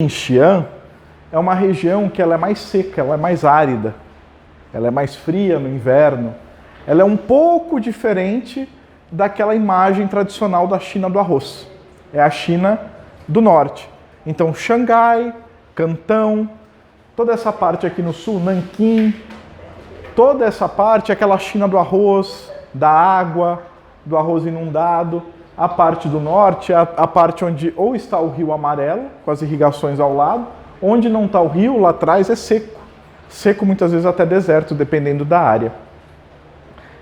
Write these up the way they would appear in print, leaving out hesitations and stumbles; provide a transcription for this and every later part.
Em Xi'an é uma região que ela é mais seca, ela é mais árida, ela é mais fria no inverno. Ela é um pouco diferente daquela imagem tradicional da China do arroz. É a China do norte. Então, Xangai, Cantão, toda essa parte aqui no sul, Nanquim, toda essa parte é aquela China do arroz, da água, do arroz inundado. A parte do norte é a parte onde ou está o Rio Amarelo, com as irrigações ao lado, onde não está o rio, lá atrás é seco. Seco muitas vezes até deserto, dependendo da área.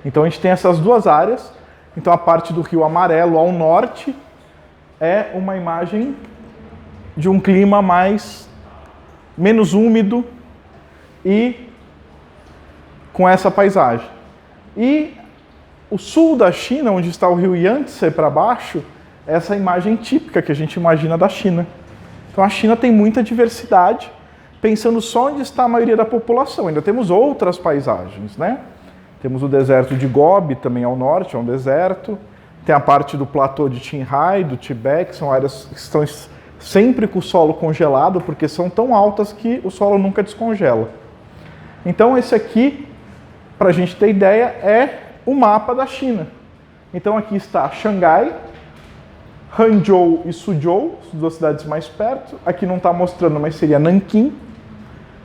Então a gente tem essas duas áreas. Então a parte do Rio Amarelo ao norte é uma imagem de um clima menos úmido e com essa paisagem. E o sul da China, onde está o rio Yangtze para baixo, é essa imagem típica que a gente imagina da China. Então a China tem muita diversidade, pensando só onde está a maioria da população. Ainda temos outras paisagens, né? Temos o deserto de Gobi, também ao norte, é um deserto. Tem a parte do platô de Qinghai, do Tibete, que são áreas que estão sempre com o solo congelado, porque são tão altas que o solo nunca descongela. Então esse aqui, para a gente ter ideia, é o mapa da China. Então aqui está Xangai, Hangzhou e Suzhou, as duas cidades mais perto. Aqui não está mostrando, mas seria Nanquim.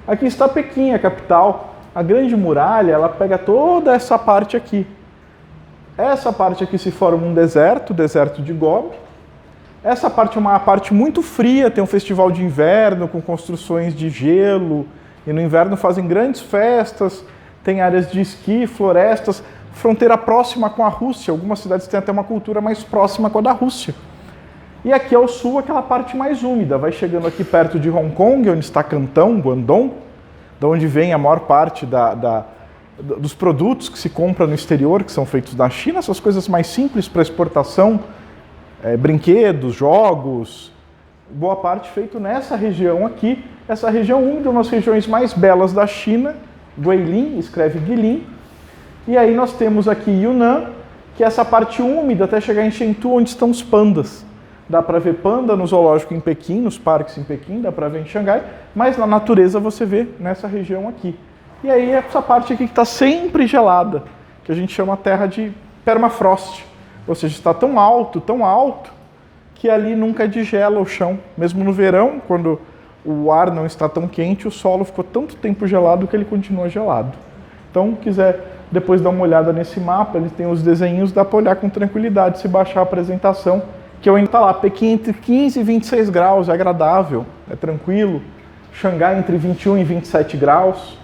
Aqui está Pequim, a capital. A Grande Muralha, ela pega toda essa parte aqui. Essa parte aqui se forma um deserto, o deserto de Gobi. Essa parte é uma parte muito fria, tem um festival de inverno com construções de gelo. E no inverno fazem grandes festas, tem áreas de esqui, florestas. Fronteira próxima com a Rússia, algumas cidades têm até uma cultura mais próxima com a da Rússia. E aqui ao sul, aquela parte mais úmida, vai chegando aqui perto de Hong Kong, onde está Cantão, Guangdong, de onde vem a maior parte dos produtos que se compra no exterior, que são feitos na China, essas coisas mais simples para exportação, brinquedos, jogos, boa parte feito nessa região aqui. Essa região úmida é uma das regiões mais belas da China, Guilin, escreve Guilin. E aí nós temos aqui Yunnan, que é essa parte úmida até chegar em Chengdu, onde estão os pandas. Dá para ver panda no zoológico em Pequim, nos parques em Pequim, dá para ver em Xangai, mas na natureza você vê nessa região aqui. E aí essa parte aqui que está sempre gelada, que a gente chama terra de permafrost. Ou seja, está tão alto, que ali nunca digela o chão. Mesmo no verão, quando o ar não está tão quente, o solo ficou tanto tempo gelado que ele continua gelado. Então, quiser depois dar uma olhada nesse mapa, ele tem os desenhos, dá para olhar com tranquilidade, se baixar a apresentação, que eu ainda está lá, Pequim entre 15 e 26 graus, é agradável, é tranquilo. Xangai entre 21 e 27 graus.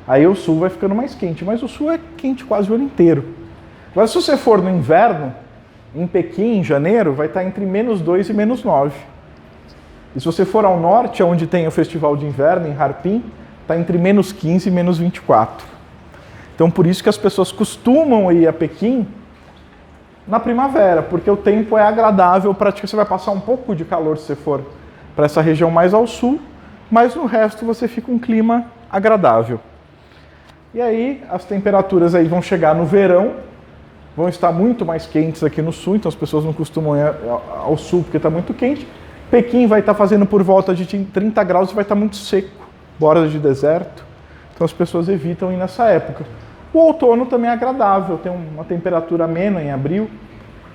Aí o sul vai ficando mais quente, mas o sul é quente quase o ano inteiro. Agora, se você for no inverno, em Pequim, em janeiro, vai estar entre -2 e -9. E se você for ao norte, onde tem o festival de inverno, em Harbin, está entre -15 e -24. Então, por isso que as pessoas costumam ir a Pequim na primavera, porque o tempo é agradável, praticamente você vai passar um pouco de calor se você for para essa região mais ao sul, mas no resto você fica um clima agradável. E aí, as temperaturas aí vão chegar no verão, vão estar muito mais quentes aqui no sul, então as pessoas não costumam ir ao sul porque está muito quente. Pequim vai estar fazendo por volta de 30 graus e vai estar muito seco, borda de deserto, então as pessoas evitam ir nessa época. O outono também é agradável, tem uma temperatura amena em abril,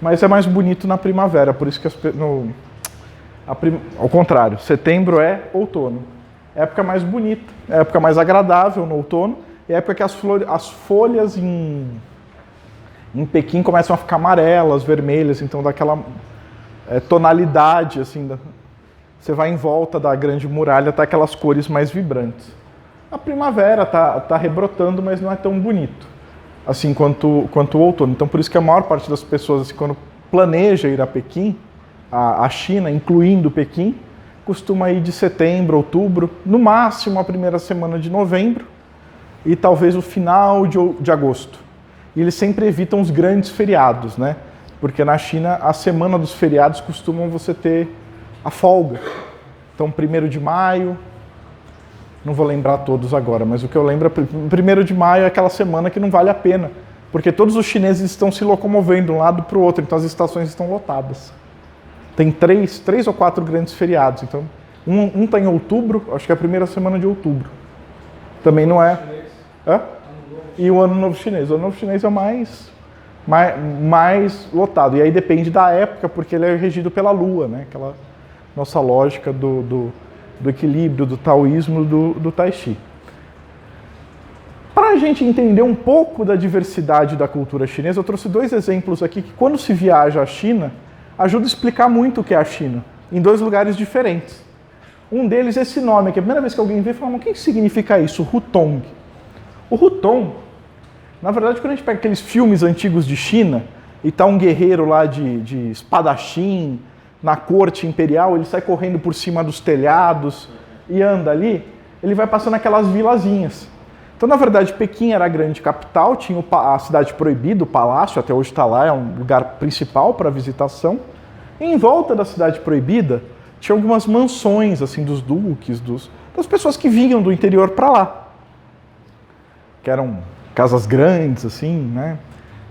mas é mais bonito na primavera, por isso que ao contrário, setembro é outono. É a época mais bonita, é a época mais agradável no outono, é a época que as folhas em Pequim começam a ficar amarelas, vermelhas, então dá aquela tonalidade, assim, você vai em volta da Grande Muralha, tá aquelas cores mais vibrantes. A primavera tá rebrotando, mas não é tão bonito assim quanto o outono. Então, por isso que a maior parte das pessoas, assim, quando planeja ir a Pequim, a China, incluindo Pequim, costuma ir de setembro, outubro, no máximo a primeira semana de novembro e talvez o final de agosto. E eles sempre evitam os grandes feriados, né? Porque na China, a semana dos feriados costumam você ter a folga. Então, 1º de maio... Não vou lembrar todos agora, mas o que eu lembro é 1º de maio é aquela semana que não vale a pena, porque todos os chineses estão se locomovendo de um lado para o outro, então as estações estão lotadas. Tem três ou quatro grandes feriados, então Um está em outubro, acho que é a primeira semana de outubro. Também não é. Hã? E o Ano Novo Chinês. O Ano Novo Chinês é o mais lotado. E aí depende da época, porque ele é regido pela Lua, né? Aquela nossa lógica do equilíbrio, do taoísmo, do tai chi. Para a gente entender um pouco da diversidade da cultura chinesa, eu trouxe 2 exemplos aqui que, quando se viaja à China, ajuda a explicar muito o que é a China, em 2 lugares diferentes. Um deles é esse nome, que a primeira vez que alguém vê, fala, mas o que significa isso? Hutong. O Hutong, na verdade, quando a gente pega aqueles filmes antigos de China, e tá um guerreiro lá de espadachim, na corte imperial, ele sai correndo por cima dos telhados e anda ali, ele vai passando aquelas vilazinhas. Então, na verdade, Pequim era a grande capital, tinha a cidade proibida, o palácio, até hoje está lá, é um lugar principal para visitação. E em volta da cidade proibida, tinha algumas mansões, assim, dos duques, das pessoas que vinham do interior para lá. Que eram casas grandes, assim, né?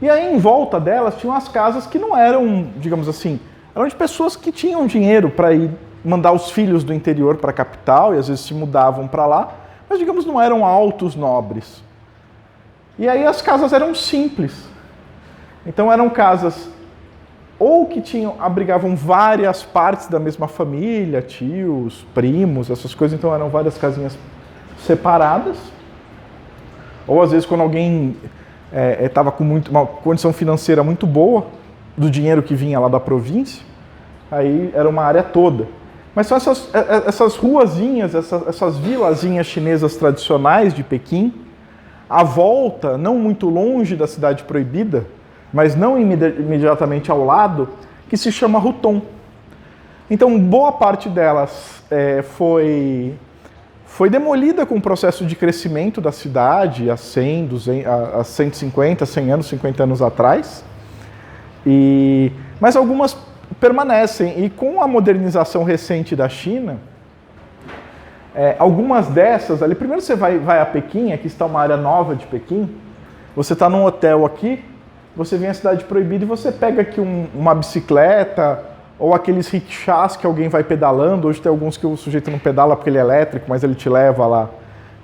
E aí, em volta delas, tinham as casas que não eram, digamos assim, eram de pessoas que tinham dinheiro para ir mandar os filhos do interior para a capital, e às vezes se mudavam para lá, mas, digamos, não eram altos nobres. E aí as casas eram simples. Então eram casas ou que abrigavam várias partes da mesma família, tios, primos, essas coisas, então eram várias casinhas separadas. Ou às vezes quando alguém estava com uma condição financeira muito boa, do dinheiro que vinha lá da província, aí era uma área toda. Mas são essas ruazinhas, essas vilazinhas chinesas tradicionais de Pequim, à volta, não muito longe da cidade proibida, mas não imediatamente ao lado, que se chama Hutong. Então, boa parte delas foi demolida com o processo de crescimento da cidade há 100, 200, há 150, 100 anos, 50 anos atrás. Mas algumas permanecem. E com a modernização recente da China, algumas dessas, ali, primeiro você vai a Pequim, aqui está uma área nova de Pequim, você está num hotel aqui, você vem à cidade proibida e você pega aqui uma bicicleta, ou aqueles rickshaws que alguém vai pedalando. Hoje tem alguns que o sujeito não pedala porque ele é elétrico, mas ele te leva lá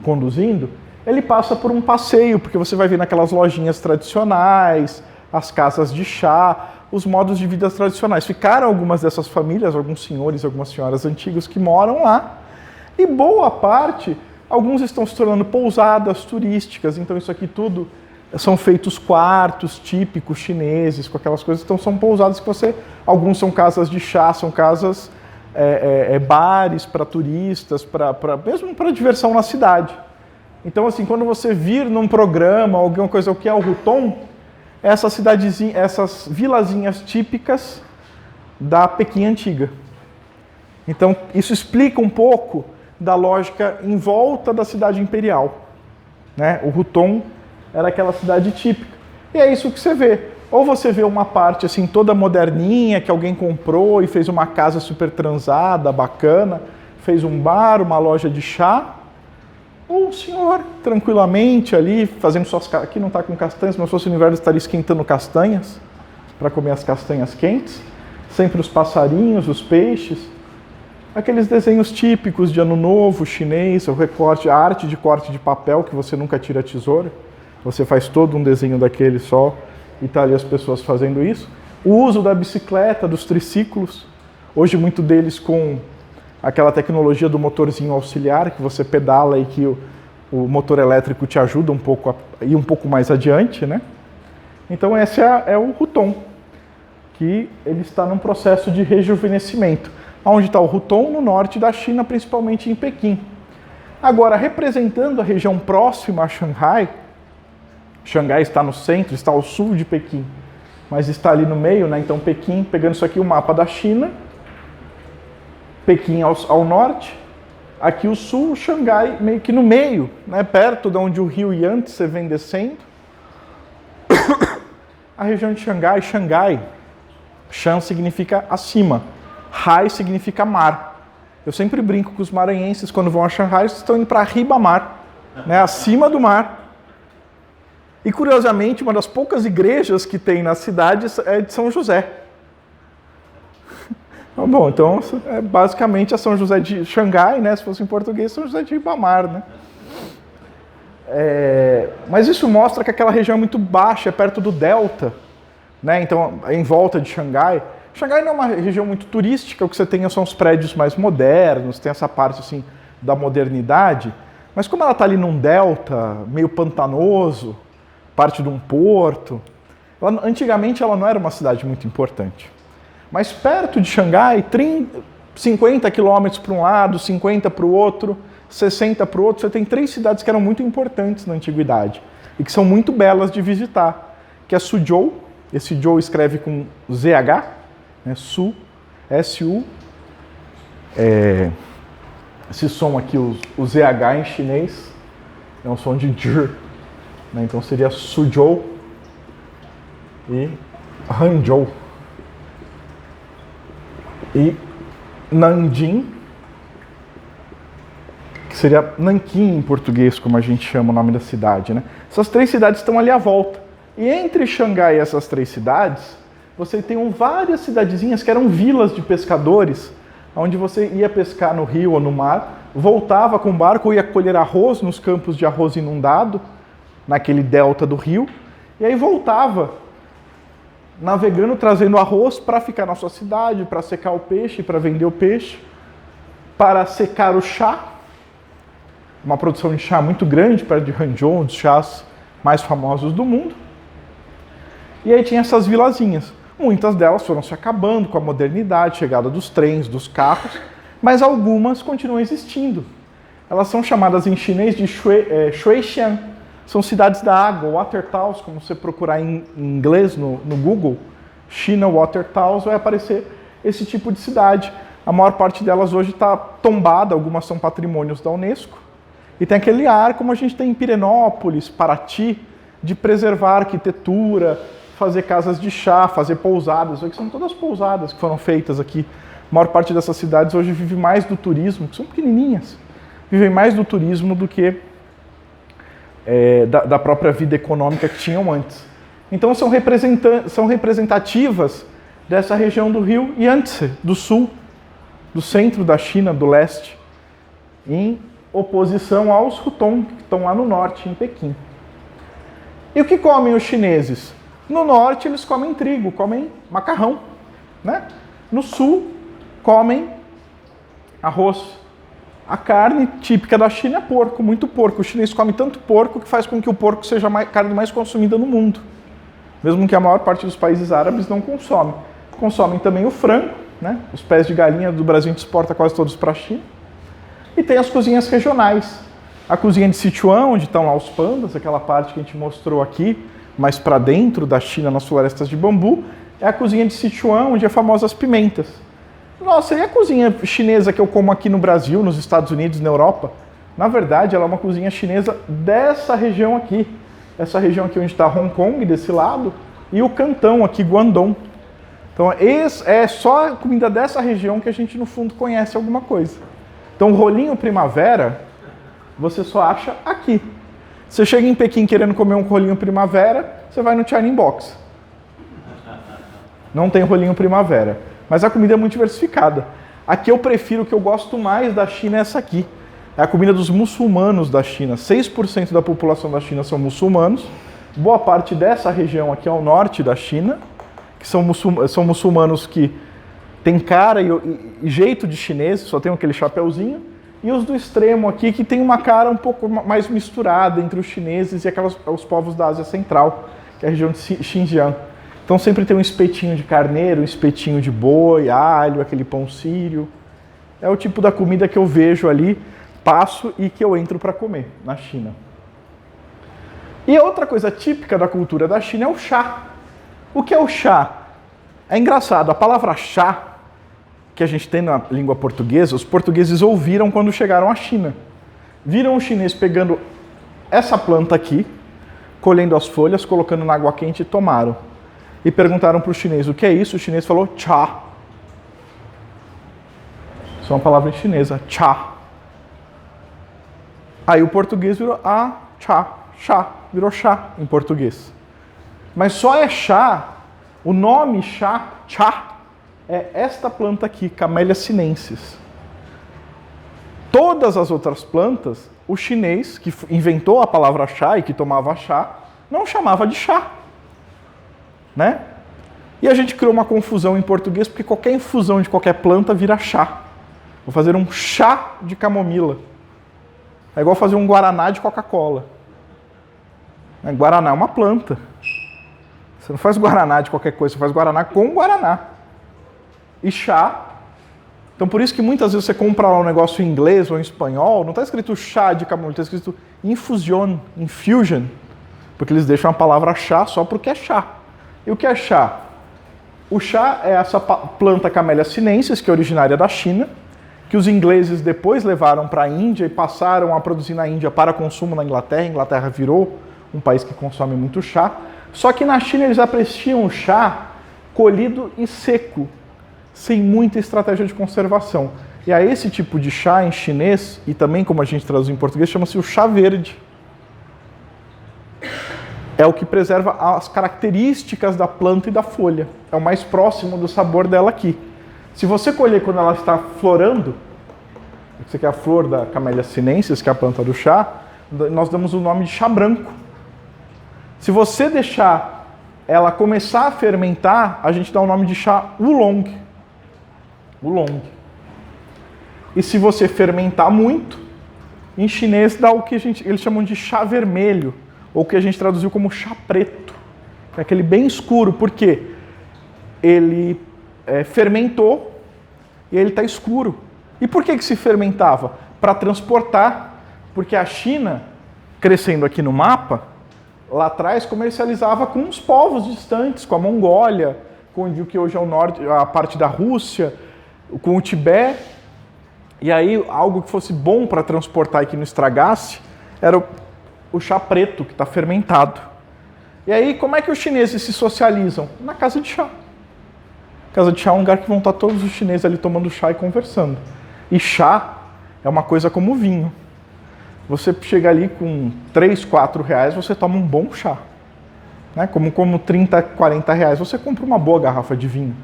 conduzindo. Ele passa por um passeio, porque você vai ver naquelas lojinhas tradicionais, as casas de chá, os modos de vida tradicionais. Ficaram algumas dessas famílias, alguns senhores, algumas senhoras antigos que moram lá, e boa parte, alguns estão se tornando pousadas turísticas. Então isso aqui tudo são feitos quartos típicos chineses, com aquelas coisas. Então são pousadas que alguns são casas de chá, são casas, bares para turistas, mesmo para diversão na cidade. Então, assim, quando você vir num programa, alguma coisa, o que é o Hutong, essas vilazinhas típicas da Pequim antiga. Então, isso explica um pouco da lógica em volta da cidade imperial, né? O Hutong era aquela cidade típica. E é isso que você vê. Ou você vê uma parte assim toda moderninha, que alguém comprou e fez uma casa super transada, bacana, fez um bar, uma loja de chá, ou o senhor tranquilamente ali, fazendo suas... Aqui não está com castanhas, mas se fosse o inverno estaria esquentando castanhas, para comer as castanhas quentes. Sempre os passarinhos, os peixes. Aqueles desenhos típicos de Ano Novo chinês, o recorte, a arte de corte de papel, que você nunca tira a tesoura. Você faz todo um desenho daquele só, e está ali as pessoas fazendo isso. O uso da bicicleta, dos triciclos, hoje muito deles com aquela tecnologia do motorzinho auxiliar, que você pedala e que o motor elétrico te ajuda um pouco a ir um pouco mais adiante, né? Então esse é o Hutong, que ele está num processo de rejuvenescimento. Onde está o Hutong? No norte da China, principalmente em Pequim. Agora, representando a região próxima a Xangai, Xangai está no centro, está ao sul de Pequim, mas está ali no meio, né? Então Pequim, pegando isso aqui, o mapa da China, Pequim ao norte, aqui o sul, Xangai meio que no meio, né? Perto de onde o rio Yangtze vem descendo. A região de Xangai, Shan significa acima, Hai significa mar. Eu sempre brinco com os maranhenses, quando vão a Xangai, estão indo para Ribamar, né? Acima do mar. E, curiosamente, uma das poucas igrejas que tem na cidade é de São José. Bom, então basicamente a São José de Xangai, né? Se fosse em português, São José de Ribamar, né? Mas isso mostra que aquela região é muito baixa, é perto do delta, né? Então, em volta de Xangai. Xangai não é uma região muito turística, o que você tem são os prédios mais modernos, tem essa parte assim da modernidade, mas como ela está ali num delta, meio pantanoso, parte de um porto, antigamente ela não era uma cidade muito importante. Mas perto de Xangai, 50 quilômetros para um lado, 50 para o outro, 60 para o outro, você tem 3 cidades que eram muito importantes na antiguidade e que são muito belas de visitar, que é Suzhou, esse Zhou escreve com ZH, né, Su, S-U, esse som aqui, o ZH em chinês, é um som de Zh, né, então seria Suzhou e Hangzhou. E Nanjing, que seria Nanquim em português, como a gente chama o nome da cidade, né? Essas 3 cidades estão ali à volta. E entre Xangai e essas 3 cidades, você tem várias cidadezinhas que eram vilas de pescadores, onde você ia pescar no rio ou no mar, voltava com o barco ou ia colher arroz nos campos de arroz inundado, naquele delta do rio, e aí voltava navegando, trazendo arroz para ficar na sua cidade, para secar o peixe, para vender o peixe, para secar o chá, uma produção de chá muito grande, perto de Hangzhou, um dos chás mais famosos do mundo. E aí tinha essas vilazinhas. Muitas delas foram se acabando com a modernidade, chegada dos trens, dos carros, mas algumas continuam existindo. Elas são chamadas em chinês de Shuixian, são cidades da água, water towns, como você procurar em inglês no Google, China Water Towns, vai aparecer esse tipo de cidade. A maior parte delas hoje está tombada, algumas são patrimônios da Unesco. E tem aquele ar, como a gente tem em Pirenópolis, Paraty, de preservar a arquitetura, fazer casas de chá, fazer pousadas. Aqui são todas pousadas que foram feitas aqui. A maior parte dessas cidades hoje vive mais do turismo, que são pequenininhas, vivem mais do turismo do que da própria vida econômica que tinham antes. Então são representativas dessa região do rio Yangtze, do sul, do centro da China, do leste, em oposição aos Hutong, que estão lá no norte, em Pequim. E o que comem os chineses? No norte eles comem trigo, comem macarrão, né? No sul comem arroz. A carne típica da China é porco, muito porco. O chinês come tanto porco que faz com que o porco seja a carne mais consumida no mundo. Mesmo que a maior parte dos países árabes não consome. Consomem também o frango, né? Os pés de galinha do Brasil a gente exporta quase todos para a China. E tem as cozinhas regionais. A cozinha de Sichuan, onde estão lá os pandas, aquela parte que a gente mostrou aqui, mais para dentro da China, nas florestas de bambu, é a cozinha de Sichuan, onde é famosa as pimentas. Nossa, e a cozinha chinesa que eu como aqui no Brasil, nos Estados Unidos, na Europa? Na verdade, ela é uma cozinha chinesa dessa região aqui. Essa região aqui onde está Hong Kong, desse lado, e o Cantão aqui, Guangdong. Então, é só a comida dessa região que a gente, no fundo, conhece alguma coisa. Então, o rolinho primavera, você só acha aqui. Você chega em Pequim querendo comer um rolinho primavera, você vai no China Box. Não tem rolinho primavera. Mas a comida é muito diversificada. Aqui eu prefiro, o que eu gosto mais da China é essa aqui. É a comida dos muçulmanos da China. 6% da população da China são muçulmanos. Boa parte dessa região aqui ao norte da China, que são muçulmanos que têm cara e jeito de chinês, só tem aquele chapeuzinho. E os do extremo aqui, que tem uma cara um pouco mais misturada entre os chineses e os povos da Ásia Central, que é a região de Xinjiang. Então sempre tem um espetinho de carneiro, um espetinho de boi, alho, aquele pão sírio. É o tipo da comida que eu vejo ali, passo e que eu entro para comer na China. E outra coisa típica da cultura da China é o chá. O que é o chá? É engraçado, a palavra chá, que a gente tem na língua portuguesa, os portugueses ouviram quando chegaram à China. Viram o chinês pegando essa planta aqui, colhendo as folhas, colocando na água quente e tomaram. E perguntaram para o chinês o que é isso, o chinês falou chá. Isso é uma palavra em chinesa, chá. Aí o português virou chá, virou chá em português. Mas só é chá, o nome chá, é esta planta aqui, Camellia sinensis. Todas as outras plantas, o chinês, que inventou a palavra chá e que tomava chá, não chamava de chá. Né? E a gente criou uma confusão em português, porque qualquer infusão de qualquer planta vira chá. Vou fazer um chá de camomila. É igual fazer um guaraná de Coca-Cola. Guaraná é uma planta. Você não faz guaraná de qualquer coisa, você faz guaraná com guaraná. E chá. Então por isso que muitas vezes você compra lá um negócio em inglês ou em espanhol, não está escrito chá de camomila, está escrito infusion, infusion. Porque eles deixam a palavra chá só porque é chá. E o que é chá? O chá é essa planta Camellia sinensis, que é originária da China, que os ingleses depois levaram para a Índia e passaram a produzir na Índia para consumo na Inglaterra. A Inglaterra virou um país que consome muito chá. Só que na China eles apreciam o chá colhido e seco, sem muita estratégia de conservação. E a esse tipo de chá em chinês, e também como a gente traduz em português, chama-se o chá verde. É o que preserva as características da planta e da folha. É o mais próximo do sabor dela aqui. Se você colher quando ela está florando, você quer a flor da Camellia sinensis, que é a planta do chá, nós damos o nome de chá branco. Se você deixar ela começar a fermentar, a gente dá o nome de chá oolong. Oolong. E se você fermentar muito, em chinês dá o que eles chamam de chá vermelho, ou que a gente traduziu como chá preto. É aquele bem escuro, porque ele fermentou e ele está escuro. E por que se fermentava? Para transportar, porque a China, crescendo aqui no mapa, lá atrás comercializava com os povos distantes, com a Mongólia, com o que hoje é o norte, a parte da Rússia, com o Tibete. E aí algo que fosse bom para transportar e que não estragasse era o chá preto, que está fermentado. E aí como é que os chineses se socializam? Na casa de chá. Casa de chá é um lugar que vão estar todos os chineses ali tomando chá e conversando. E chá é uma coisa como vinho. Você chega ali com 3, 4 reais, você toma um bom chá. Né? Como 30, 40 reais, você compra uma boa garrafa de vinho.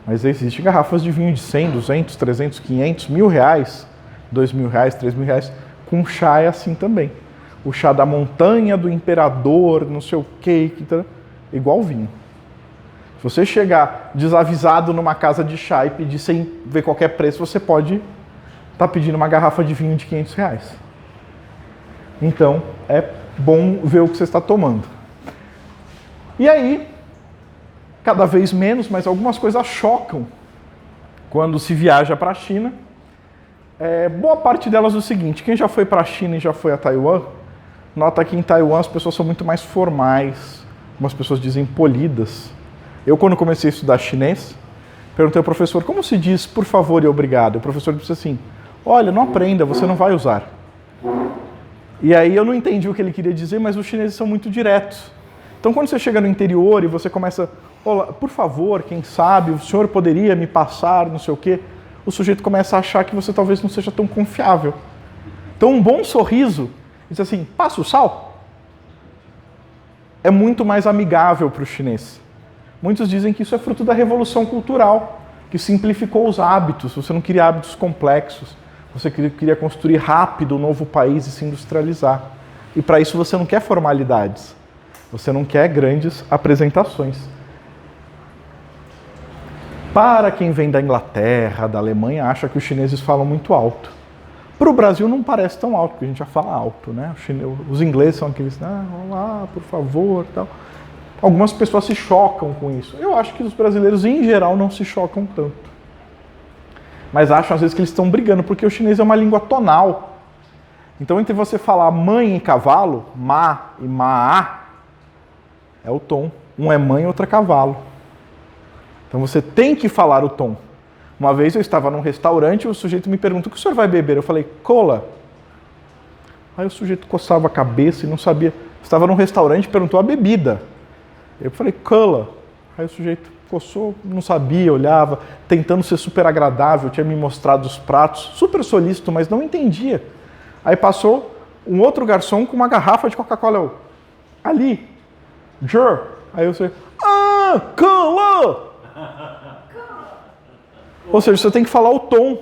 Mas existem garrafas de vinho de 100, 200, 300, 500, 1.000 reais, 2.000 reais, 3.000 reais. Com chá é assim também. O chá da montanha, do imperador, não sei o quê, igual vinho. Se você chegar desavisado numa casa de chá e pedir sem ver qualquer preço, você pode estar pedindo uma garrafa de vinho de 500 reais. Então, é bom ver o que você está tomando. E aí, cada vez menos, mas algumas coisas chocam quando se viaja para a China. Boa parte delas é o seguinte: quem já foi para a China e já foi a Taiwan, nota que em Taiwan as pessoas são muito mais formais, algumas pessoas dizem polidas. Eu, quando comecei a estudar chinês, perguntei ao professor, como se diz por favor e obrigado? O professor disse assim, olha, não aprenda, você não vai usar. E aí eu não entendi o que ele queria dizer, mas os chineses são muito diretos. Então quando você chega no interior e você começa, olá, por favor, quem sabe, o senhor poderia me passar, não sei o quê, o sujeito começa a achar que você talvez não seja tão confiável. Então um bom sorriso, diz assim, passa o sal, é muito mais amigável para o chinês. Muitos dizem que isso é fruto da revolução cultural, que simplificou os hábitos, você não queria hábitos complexos, você queria construir rápido um novo país e se industrializar. E para isso você não quer formalidades, você não quer grandes apresentações. Para quem vem da Inglaterra, da Alemanha, acha que os chineses falam muito alto. Para o Brasil não parece tão alto, porque a gente já fala alto, né? Os ingleses são aqueles, olá, por favor, tal. Algumas pessoas se chocam com isso. Eu acho que os brasileiros, em geral, não se chocam tanto. Mas acham, às vezes, que eles estão brigando, porque o chinês é uma língua tonal. Então, entre você falar mãe e cavalo, ma e ma, é o tom. Um é mãe e outro é cavalo. Então, você tem que falar o tom. Uma vez eu estava num restaurante e o sujeito me perguntou, o que o senhor vai beber? Eu falei, cola. Aí o sujeito coçava a cabeça e não sabia. Estava num restaurante e perguntou a bebida. Eu falei, cola. Aí o sujeito coçou, não sabia, olhava, tentando ser super agradável, tinha me mostrado os pratos, super solícito, mas não entendia. Aí passou um outro garçom com uma garrafa de Coca-Cola. Eu, ali, Jur. Aí eu falei, cola! Ou seja, você tem que falar o tom.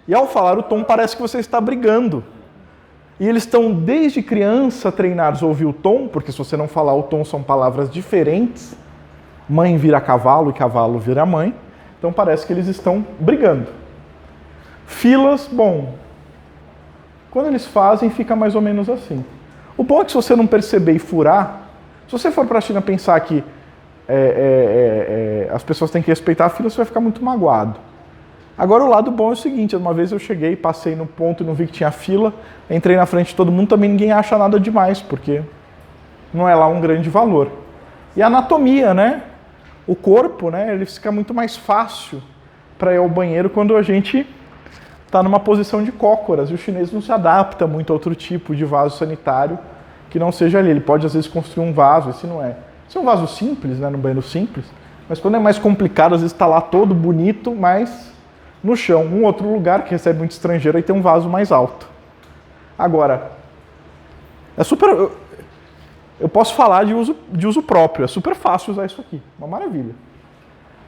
E ao falar o tom, parece que você está brigando. E eles estão, desde criança, treinados a ouvir o tom, porque se você não falar o tom, são palavras diferentes. Mãe vira cavalo e cavalo vira mãe. Então parece que eles estão brigando. Filas, bom, quando eles fazem, fica mais ou menos assim. O bom é que se você não perceber e furar, se você for para a China pensar que as pessoas têm que respeitar a fila, você vai ficar muito magoado. Agora o lado bom é o seguinte, uma vez eu cheguei, passei no ponto e não vi que tinha fila, entrei na frente de todo mundo, também ninguém acha nada demais, porque não é lá um grande valor. E a anatomia, né? O corpo, né? Ele fica muito mais fácil para ir ao banheiro quando a gente está numa posição de cócoras, e o chinês não se adapta muito a outro tipo de vaso sanitário que não seja ali. Ele pode às vezes construir um vaso, esse não é. Esse é um vaso simples, né? No banheiro simples, mas quando é mais complicado, às vezes está lá todo bonito, mas no chão. Um outro lugar que recebe muito estrangeiro, aí tem um vaso mais alto. Agora, é super... Eu posso falar de uso próprio, é super fácil usar isso aqui, uma maravilha.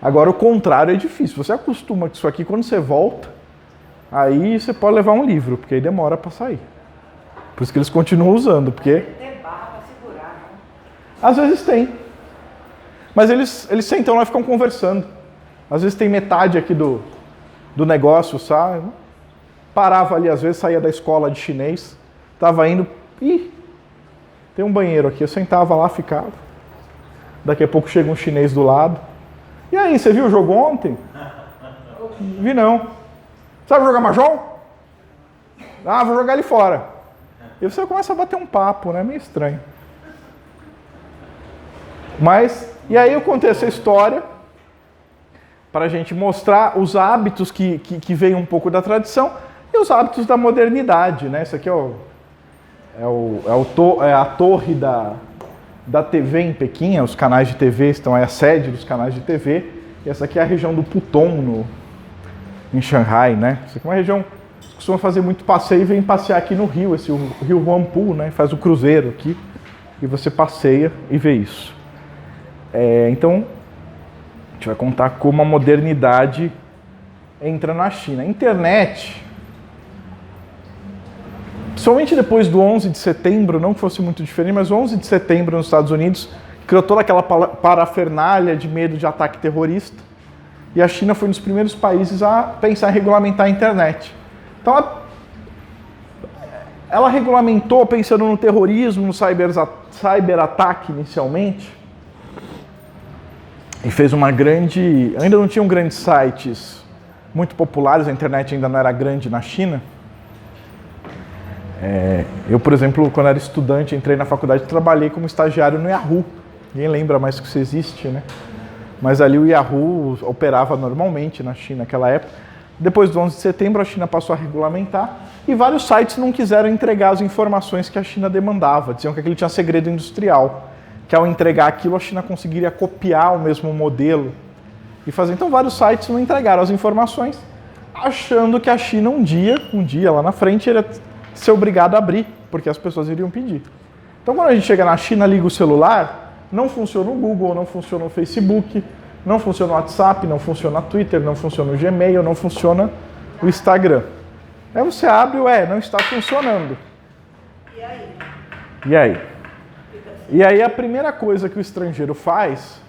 Agora, o contrário é difícil. Você acostuma com isso aqui, quando você volta, aí você pode levar um livro, porque aí demora para sair. Por isso que eles continuam usando, porque... Tem barra para segurar, não? Às vezes tem. Mas eles sentam lá e ficam conversando. Às vezes tem metade aqui do negócio, sabe? Parava ali, às vezes saía da escola de chinês, estava indo... Ih, tem um banheiro aqui. Eu sentava lá, ficava. Daqui a pouco chega um chinês do lado. E aí, você viu o jogo ontem? Vi não. Sabe jogar mahjong? Ah, vou jogar ali fora. E você começa a bater um papo, né? Meio estranho. Mas, e aí eu contei essa história para a gente mostrar os hábitos que veio um pouco da tradição e os hábitos da modernidade, né? Isso aqui é a torre da TV em Pequim, os canais de TV estão aí, a sede dos canais de TV, e essa aqui é a região do Pudong, em Xangai, né? Isso aqui é uma região que costuma fazer muito passeio e vem passear aqui no rio, esse rio Huangpu, né? Faz o cruzeiro aqui, e você passeia e vê isso. Então, a gente vai contar como a modernidade entra na China. A internet, somente depois do 11 de setembro, não que fosse muito diferente, mas o 11 de setembro nos Estados Unidos criou toda aquela parafernália de medo de ataque terrorista, e a China foi um dos primeiros países a pensar em regulamentar a internet. Então, ela regulamentou pensando no terrorismo, no cyberataque inicialmente, e fez uma grande... Ainda não tinham grandes sites muito populares, a internet ainda não era grande na China. Eu, por exemplo, quando era estudante, entrei na faculdade e trabalhei como estagiário no Yahoo. Ninguém lembra mais que isso existe, né? Mas ali o Yahoo operava normalmente na China naquela época. Depois do 11 de setembro, a China passou a regulamentar e vários sites não quiseram entregar as informações que a China demandava. Diziam que aquilo tinha segredo industrial, que ao entregar aquilo a China conseguiria copiar o mesmo modelo e fazer. Então vários sites não entregaram as informações, achando que a China um dia lá na frente, iria ser obrigado a abrir, porque as pessoas iriam pedir. Então quando a gente chega na China, liga o celular, não funciona o Google, não funciona o Facebook, não funciona o WhatsApp, não funciona o Twitter, não funciona o Gmail, não funciona o Instagram. Aí você abre, não está funcionando. E aí? E aí a primeira coisa que o estrangeiro faz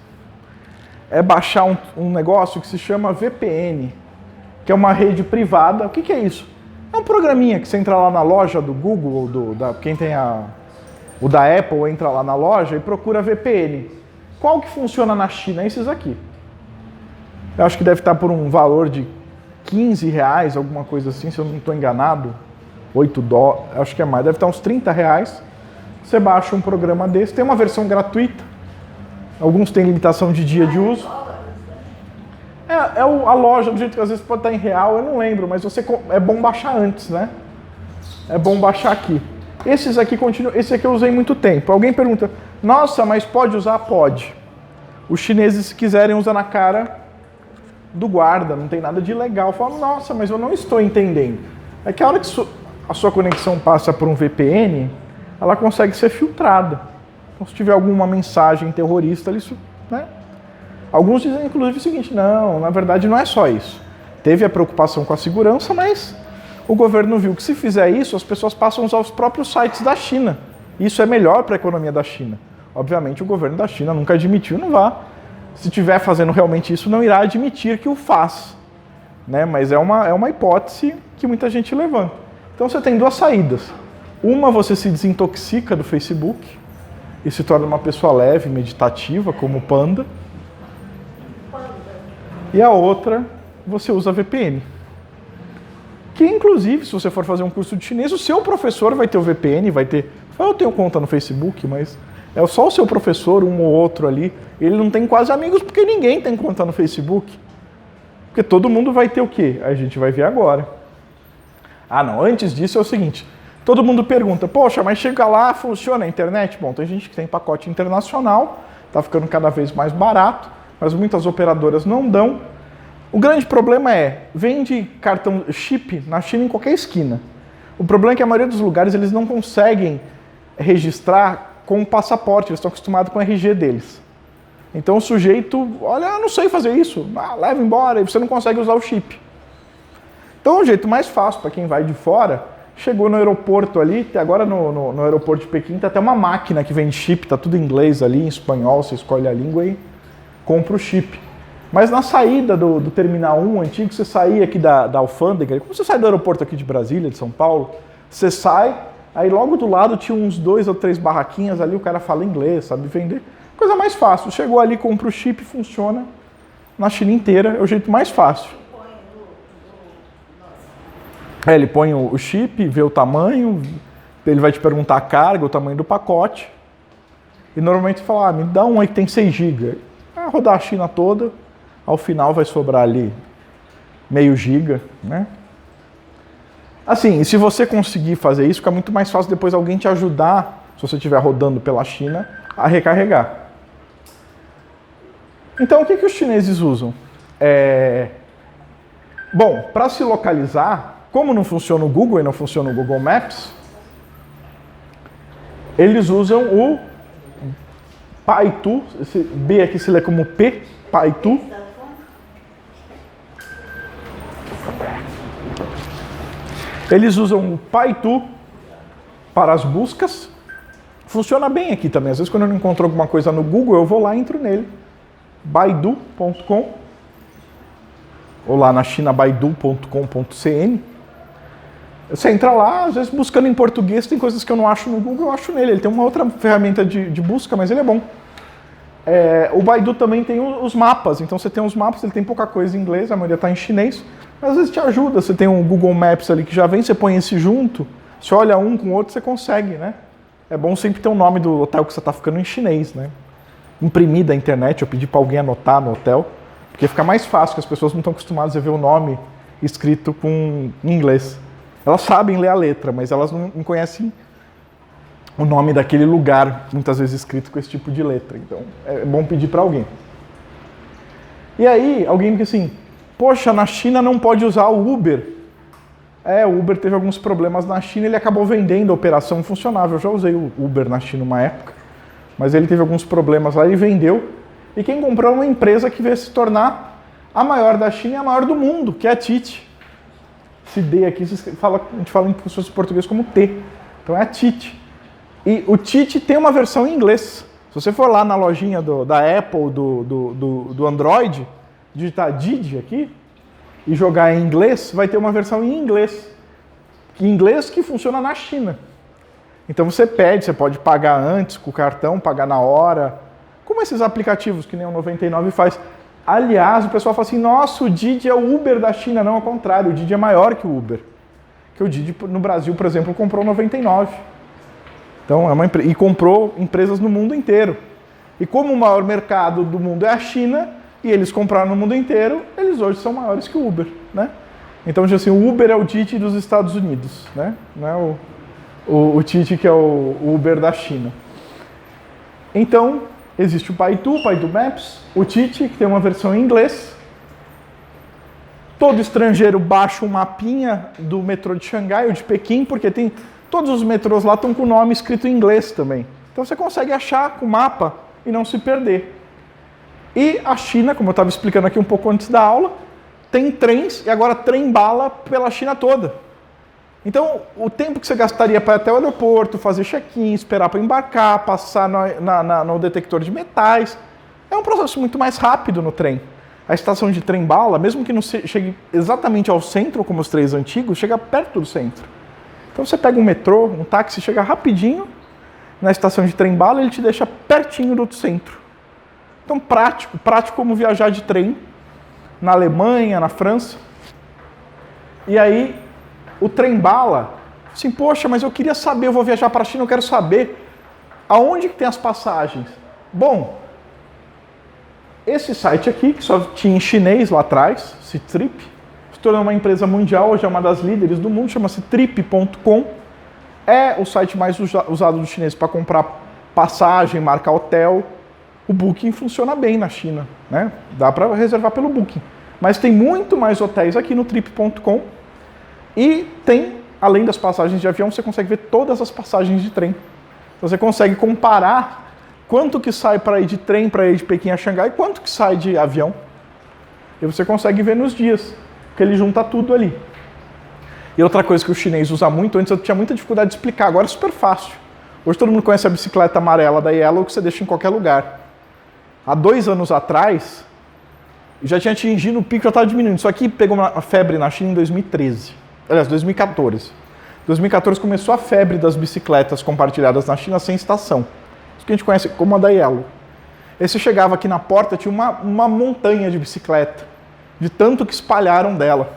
é baixar um negócio que se chama VPN, que é uma rede privada. O que é isso? É um programinha que você entra lá na loja do Google, quem tem o da Apple, entra lá na loja e procura VPN. Qual que funciona na China? Esses aqui. Eu acho que deve estar por um valor de R$15, alguma coisa assim, se eu não estou enganado. $8, acho que é mais, deve estar uns R$30. Você baixa um programa desse, tem uma versão gratuita. Alguns têm limitação de dia de uso. A loja, do jeito que às vezes pode estar em real, eu não lembro, mas é bom baixar antes, né? É bom baixar aqui. Esses aqui continuam. Esse aqui eu usei muito tempo. Alguém pergunta, nossa, mas pode usar? Pode. Os chineses, se quiserem, usam na cara do guarda, não tem nada de ilegal. Falam, nossa, mas eu não estou entendendo. É que a hora que a sua conexão passa por um VPN, ela consegue ser filtrada. Então, se tiver alguma mensagem terrorista, isso, né? Alguns dizem, inclusive, o seguinte, não, na verdade não é só isso. Teve a preocupação com a segurança, mas o governo viu que se fizer isso, as pessoas passam a usar os próprios sites da China. Isso é melhor para a economia da China. Obviamente o governo da China nunca admitiu, não vá. Se estiver fazendo realmente isso, não irá admitir que o faz. Né? Mas é uma hipótese que muita gente levanta. Então você tem duas saídas. Uma, você se desintoxica do Facebook e se torna uma pessoa leve, meditativa, como o Panda. E a outra, você usa VPN. Que, inclusive, se você for fazer um curso de chinês, o seu professor vai ter o VPN, vai ter... Eu tenho conta no Facebook, mas é só o seu professor, um ou outro ali. Ele não tem quase amigos, porque ninguém tem conta no Facebook. Porque todo mundo vai ter o quê? A gente vai ver agora. Ah, não. Antes disso é o seguinte. Todo mundo pergunta, poxa, mas chega lá, funciona a internet? Bom, tem gente que tem pacote internacional, está ficando cada vez mais barato, mas muitas operadoras não dão. O grande problema é, vende cartão chip na China em qualquer esquina. O problema é que a maioria dos lugares eles não conseguem registrar com o passaporte, eles estão acostumados com o RG deles. Então o sujeito, olha, eu não sei fazer isso, leva embora, e você não consegue usar o chip. Então o jeito mais fácil para quem vai de fora, chegou no aeroporto ali, agora no aeroporto de Pequim tem até uma máquina que vende chip, tá tudo em inglês ali, em espanhol, você escolhe a língua e compra o chip. Mas na saída do Terminal 1 antigo, você saía aqui da alfândega, como você sai do aeroporto aqui de Brasília, de São Paulo, você sai, aí logo do lado tinha uns 2 ou 3 barraquinhas ali, o cara fala inglês, sabe vender. Coisa mais fácil, chegou ali, compra o chip, funciona na China inteira, é o jeito mais fácil. Ele põe o chip, vê o tamanho, ele vai te perguntar a carga, o tamanho do pacote, e normalmente você fala, me dá um aí que tem 6 GB. Vai rodar a China toda, ao final vai sobrar ali meio giga, né? Assim, e se você conseguir fazer isso, fica muito mais fácil depois alguém te ajudar, se você estiver rodando pela China, a recarregar. Então, o que os chineses usam? Bom, para se localizar, como não funciona o Google e não funciona o Google Maps, eles usam o Baidu, esse B aqui se lê como P, Baidu. Eles usam o Baidu para as buscas. Funciona bem aqui também. Às vezes quando eu não encontro alguma coisa no Google, eu vou lá e entro nele. Baidu.com ou lá na China, baidu.com.cn. Você entra lá, às vezes buscando em português, tem coisas que eu não acho no Google, eu acho nele. Ele tem uma outra ferramenta de busca, mas ele é bom. O Baidu também tem os mapas, então você tem os mapas, ele tem pouca coisa em inglês, a maioria está em chinês, mas às vezes te ajuda. Você tem um Google Maps ali que já vem, você põe esse junto, você olha um com o outro, você consegue, né? É bom sempre ter o nome do hotel que você está ficando em chinês, né? Imprimir da internet, eu pedi para alguém anotar no hotel, porque fica mais fácil, porque as pessoas não estão acostumadas a ver o nome escrito em inglês. Elas sabem ler a letra, mas elas não conhecem o nome daquele lugar, muitas vezes escrito com esse tipo de letra. Então, é bom pedir para alguém. E aí, alguém diz assim, poxa, na China não pode usar o Uber. O Uber teve alguns problemas na China, ele acabou vendendo a operação funcionável. Eu já usei o Uber na China uma época, mas ele teve alguns problemas lá, ele vendeu. E quem comprou é uma empresa que veio se tornar a maior da China e a maior do mundo, que é a TiT. Esse D aqui, a gente fala em português como T. Então é a TiT. E o TiT tem uma versão em inglês. Se você for lá na lojinha da Apple, do Android, digitar Didi aqui e jogar em inglês, vai ter uma versão em inglês. Em inglês que funciona na China. Então você pode pagar antes com o cartão, pagar na hora. Como esses aplicativos que nem o 99 faz. Aliás, o pessoal fala assim, nossa, o Didi é o Uber da China. Não, ao contrário, o Didi é maior que o Uber. Porque o Didi, no Brasil, por exemplo, comprou o 99. Então, e comprou empresas no mundo inteiro. E como o maior mercado do mundo é a China, e eles compraram no mundo inteiro, eles hoje são maiores que o Uber, né? Então, assim, o Uber é o Didi dos Estados Unidos, né? Não é o Didi que é o Uber da China. Então, existe o Baidu Maps, o Didi, que tem uma versão em inglês. Todo estrangeiro baixa um mapinha do metrô de Xangai ou de Pequim, porque todos os metrôs lá estão com o nome escrito em inglês também. Então você consegue achar com o mapa e não se perder. E a China, como eu estava explicando aqui um pouco antes da aula, tem trens e agora trem-bala pela China toda. Então, o tempo que você gastaria para ir até o aeroporto, fazer check-in, esperar para embarcar, passar no detector de metais, é um processo muito mais rápido no trem. A estação de trem-bala, mesmo que não chegue exatamente ao centro, como os trens antigos, chega perto do centro. Então você pega um metrô, um táxi, chega rapidinho na estação de trem-bala e ele te deixa pertinho do centro. Então prático como viajar de trem na Alemanha, na França. E aí o trem-bala, assim, poxa, mas eu queria saber, eu vou viajar para a China, eu quero saber aonde que tem as passagens. Bom, esse site aqui, que só tinha em chinês lá atrás, Ctrip, se tornou uma empresa mundial, hoje é uma das líderes do mundo, chama-se Trip.com. É o site mais usado dos chineses para comprar passagem, marcar hotel. O Booking funciona bem na China, né? Dá para reservar pelo Booking. Mas tem muito mais hotéis aqui no Trip.com. E tem, além das passagens de avião, você consegue ver todas as passagens de trem. Então você consegue comparar quanto que sai para ir de trem, para ir de Pequim a Xangai, e quanto que sai de avião. E você consegue ver nos dias, porque ele junta tudo ali. E outra coisa que o chinês usa muito, antes eu tinha muita dificuldade de explicar, agora é super fácil. Hoje todo mundo conhece a bicicleta amarela da Yellow que você deixa em qualquer lugar. Há 2 anos atrás, já tinha atingido o pico, já estava diminuindo. Isso aqui pegou uma febre na China em 2013. Aliás, 2014. 2014 começou a febre das bicicletas compartilhadas na China sem estação. Isso que a gente conhece como a da Yellow. Aí você chegava aqui na porta, tinha uma montanha de bicicleta, de tanto que espalharam dela.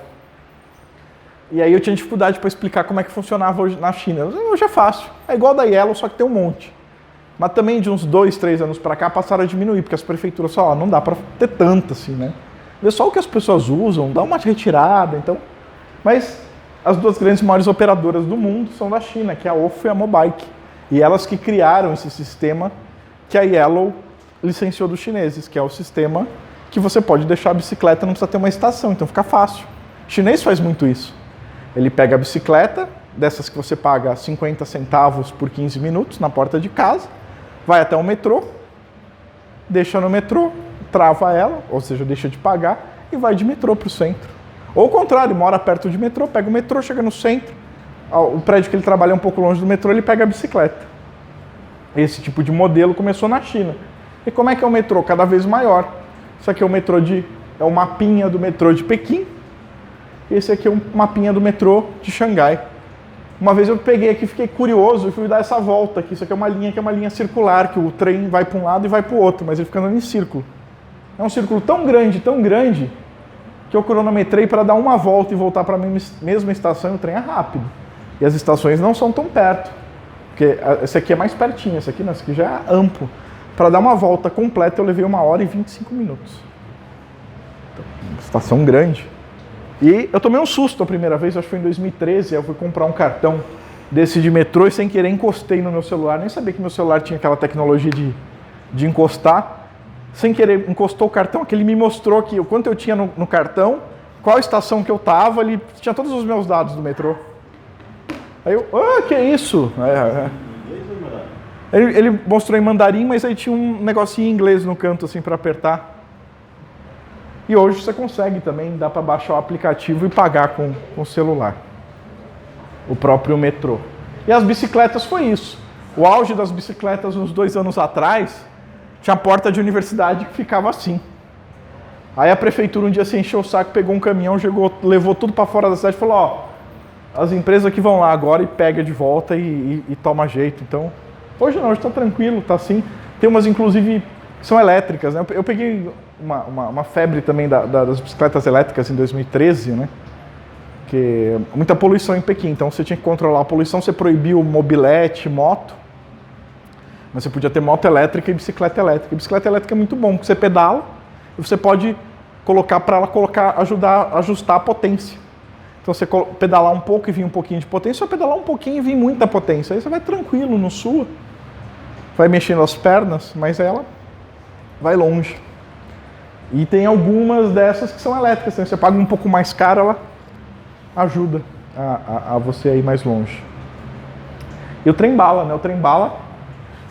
E aí eu tinha dificuldade para explicar como é que funcionava hoje na China. Hoje é fácil. É igual a da Yellow, só que tem um monte. Mas também de uns 2, 3 anos para cá passaram a diminuir, porque as prefeituras só, não dá para ter tanto assim, né? Vê só o que as pessoas usam, dá uma retirada, então. Mas as 2 grandes maiores operadoras do mundo são da China, que é a Ofo e a Mobike. E elas que criaram esse sistema que a Yellow licenciou dos chineses, que é o sistema que você pode deixar a bicicleta, não precisa ter uma estação, então fica fácil. O chinês faz muito isso. Ele pega a bicicleta, dessas que você paga 50 centavos por 15 minutos na porta de casa, vai até o metrô, deixa no metrô, trava ela, ou seja, deixa de pagar e vai de metrô para o centro. Ou ao contrário, mora perto de metrô, pega o metrô, chega no centro, o prédio que ele trabalha é um pouco longe do metrô, ele pega a bicicleta. Esse tipo de modelo começou na China. E como é que é o metrô? Cada vez maior. Isso aqui é é o mapinha do metrô de Pequim. Esse aqui é um mapinha do metrô de Xangai. Uma vez eu peguei aqui, fiquei curioso e fui dar essa volta aqui. Isso aqui é uma linha circular, que o trem vai para um lado e vai para o outro, mas ele fica andando em círculo. É um círculo tão grande, que eu cronometrei para dar uma volta e voltar para a mesma estação, e o trem é rápido. E as estações não são tão perto, porque esse aqui é mais pertinho, esse aqui não, esse aqui já é amplo. Para dar uma volta completa eu levei 1h25. Então, estação grande. E eu tomei um susto a primeira vez, acho que foi em 2013, eu fui comprar um cartão desse de metrô e sem querer encostei no meu celular, nem sabia que meu celular tinha aquela tecnologia de encostar. Sem querer encostou o cartão, que ele me mostrou que o quanto eu tinha no cartão, qual estação que eu estava, ele tinha todos os meus dados do metrô. Aí eu, que é isso? Ele mostrou em mandarim, mas aí tinha um negocinho em inglês no canto assim para apertar. E hoje você consegue também, dá para baixar o aplicativo e pagar com o celular. O próprio metrô. E as bicicletas foi isso. O auge das bicicletas uns 2 anos atrás, tinha porta de universidade que ficava assim. Aí a prefeitura um dia se encheu o saco, pegou um caminhão, levou tudo para fora da cidade e falou, as empresas que vão lá agora e pega de volta e toma jeito. Então, hoje não, hoje está tranquilo, está assim. Tem umas, inclusive, que são elétricas, né? Eu peguei uma febre também das bicicletas elétricas em 2013, né? Que muita poluição em Pequim, então você tinha que controlar a poluição, você proibiu mobilete, moto, mas você podia ter moto elétrica e bicicleta elétrica. E bicicleta elétrica é muito bom, porque você pedala e você pode colocar para ela ajudar a ajustar a potência. Então você pedalar um pouco e vir um pouquinho de potência, ou pedalar um pouquinho e vir muita potência. Aí você vai tranquilo, não sua, vai mexendo as pernas, mas ela vai longe. E tem algumas dessas que são elétricas, né? Você paga um pouco mais caro, ela ajuda a você ir mais longe. E o trem-bala, né? O trem-bala,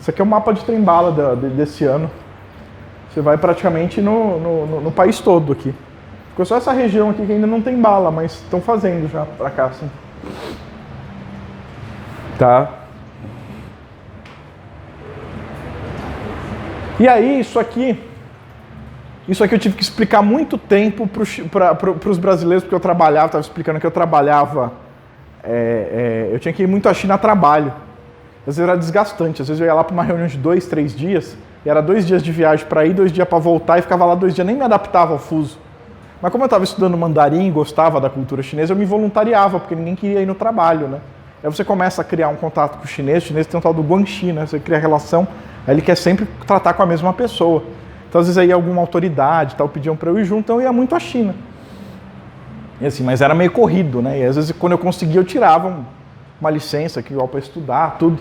isso aqui é o mapa de trem-bala desse ano. Você vai praticamente no país todo aqui. Ficou só essa região aqui que ainda não tem bala, mas estão fazendo já pra cá, assim. Tá? E aí, isso aqui eu tive que explicar muito tempo para os brasileiros, porque eu trabalhava, estava explicando que eu trabalhava, eu tinha que ir muito à China a trabalho. Às vezes era desgastante, às vezes eu ia lá para uma reunião de 2, 3 dias, e era 2 dias de viagem para ir, 2 dias para voltar, e ficava lá 2 dias, nem me adaptava ao fuso. Mas como eu estava estudando mandarim, gostava da cultura chinesa, eu me voluntariava, porque ninguém queria ir no trabalho, né? Aí você começa a criar um contato com o chinês tem um tal do guanxi, né? Você cria relação, aí ele quer sempre tratar com a mesma pessoa. Então às vezes aí alguma autoridade tal, pediam para eu ir junto, então eu ia muito à China. E assim, mas era meio corrido, né? E às vezes quando eu conseguia eu tirava uma licença aqui igual para estudar, tudo.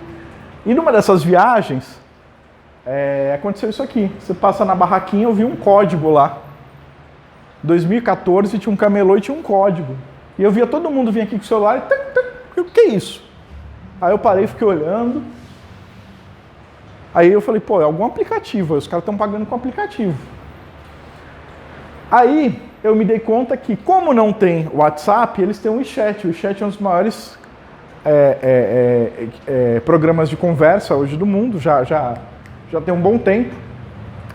E numa dessas viagens, aconteceu isso aqui. Você passa na barraquinha, eu vi um código lá. 2014 tinha um camelô e tinha um código. E eu via todo mundo vir aqui com o celular e o que é isso? Aí eu parei e fiquei olhando. Aí eu falei, pô, é algum aplicativo. Os caras estão pagando com aplicativo. Aí eu me dei conta que, como não tem WhatsApp, eles têm o WeChat. O WeChat é um dos maiores programas de conversa hoje do mundo, já tem um bom tempo.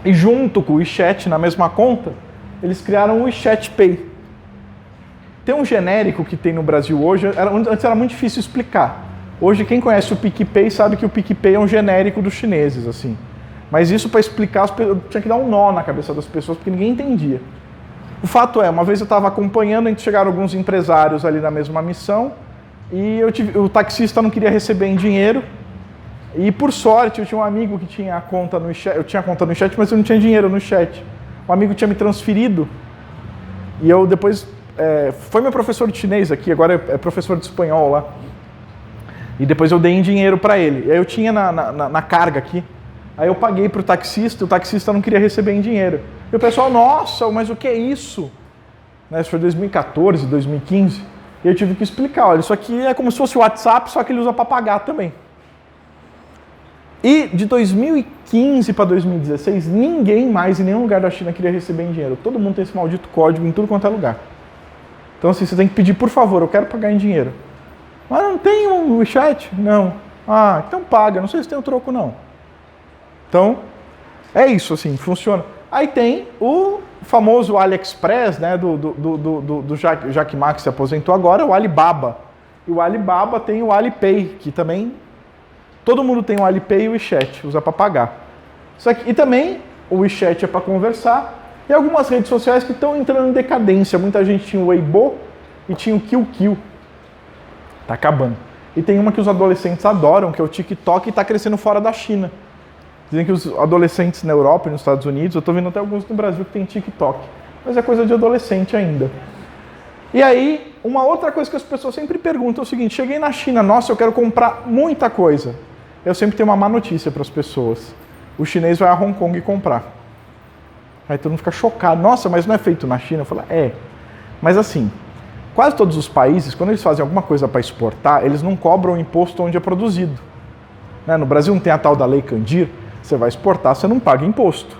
E junto com o WeChat, na mesma conta, eles criaram o WeChat Pay. Tem um genérico que tem no Brasil hoje, antes era muito difícil explicar. Hoje quem conhece o PicPay sabe que o PicPay é um genérico dos chineses, assim. Mas isso para explicar, tinha que dar um nó na cabeça das pessoas, porque ninguém entendia. O fato é, uma vez eu estava acompanhando, a gente chegaram alguns empresários ali na mesma missão, e o taxista não queria receber em dinheiro, e por sorte eu tinha um amigo que tinha conta no chat, eu tinha conta no chat, mas eu não tinha dinheiro no chat. Um amigo tinha me transferido, e eu depois, foi meu professor de chinês aqui, agora é professor de espanhol lá, e depois eu dei em dinheiro para ele. E aí eu tinha na carga aqui, aí eu paguei para o taxista não queria receber em dinheiro. E o pessoal, nossa, mas o que é isso? Isso foi 2014, 2015, e eu tive que explicar, olha, isso aqui é como se fosse o WhatsApp, só que ele usa para pagar também. E de 2015 para 2016, ninguém mais em nenhum lugar da China queria receber em dinheiro. Todo mundo tem esse maldito código em tudo quanto é lugar. Então assim, você tem que pedir, por favor, eu quero pagar em dinheiro. Mas não tem um WeChat? Não. Ah, então paga, não sei se tem o troco não. Então, é isso, assim, funciona. Aí tem o famoso AliExpress, né, do Jack Ma, que se aposentou agora, o Alibaba. E o Alibaba tem o Alipay, que também... Todo mundo tem o Alipay e o WeChat, usa para pagar. E também o WeChat é para conversar. E algumas redes sociais que estão entrando em decadência. Muita gente tinha o Weibo e tinha o QQ. Tá acabando. E tem uma que os adolescentes adoram, que é o TikTok, e está crescendo fora da China. Dizem que os adolescentes na Europa e nos Estados Unidos, eu estou vendo até alguns no Brasil que tem TikTok. Mas é coisa de adolescente ainda. E aí, uma outra coisa que as pessoas sempre perguntam é o seguinte, cheguei na China, nossa, eu quero comprar muita coisa. Eu sempre tenho uma má notícia para as pessoas. O chinês vai a Hong Kong comprar. Aí todo mundo fica chocado. Nossa, mas não é feito na China? Eu falo, Mas assim, quase todos os países, quando eles fazem alguma coisa para exportar, eles não cobram o imposto onde é produzido. No Brasil não tem a tal da Lei Candir. Você vai exportar, você não paga imposto.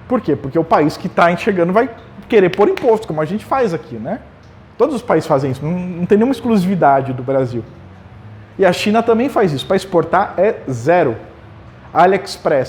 Por quê? Porque o país que está chegando vai querer pôr imposto, como a gente faz aqui, né? Todos os países fazem isso, não tem nenhuma exclusividade do Brasil. E a China também faz isso. Para exportar é 0. AliExpress